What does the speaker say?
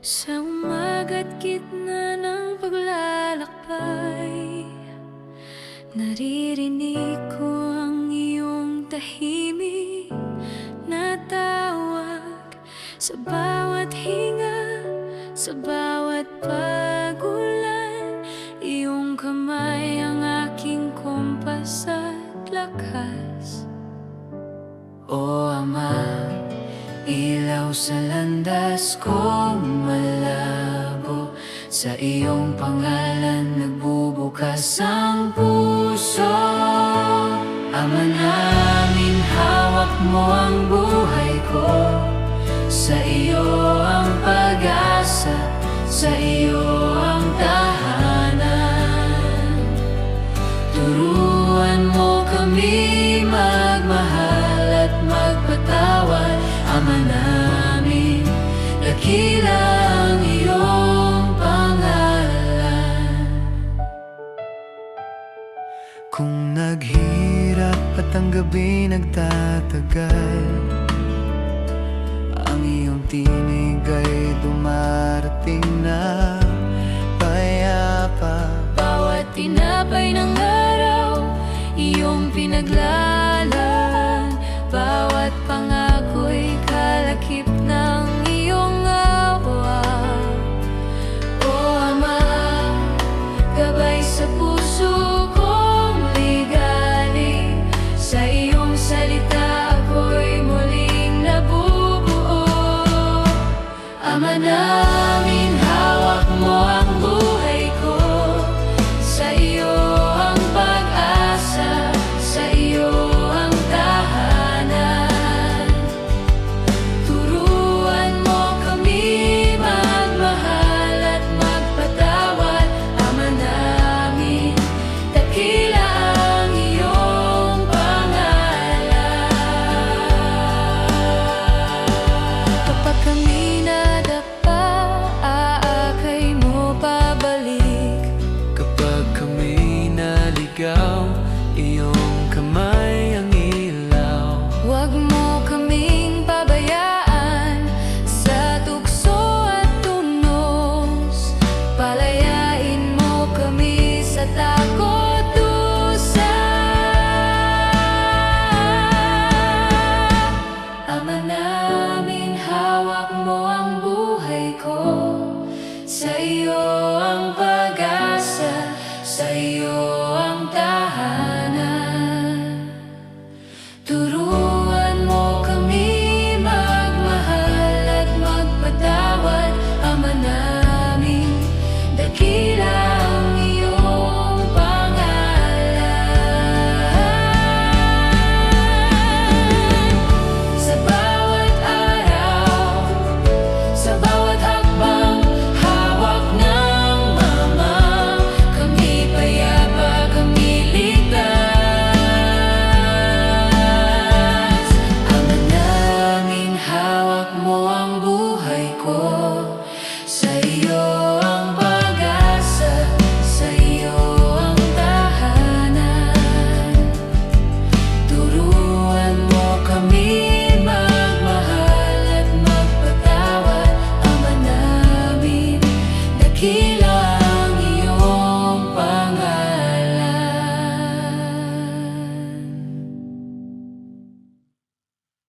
Sa umaga't gitna ng paglalakbay, naririnig ko ang iyong tahimik na tawag. Sa bawat hinga, sa bawat pagulan, iyong kamay ang aking kompas at lakas. O Ama, ilaw sa landas ko malabo, sa iyong pangalan nagbubukas ang puso. Ama namin, hawak mo ang buhay ko, sa iyo ang pag-asa, sa iyo ang tahanan. Turuan mo kami magmahal at magpatawad. Ama namin, dakila ang iyong pangalan. Kung naghirap at ang gabi nagtatagal, ang iyong tinig ay dumarating na.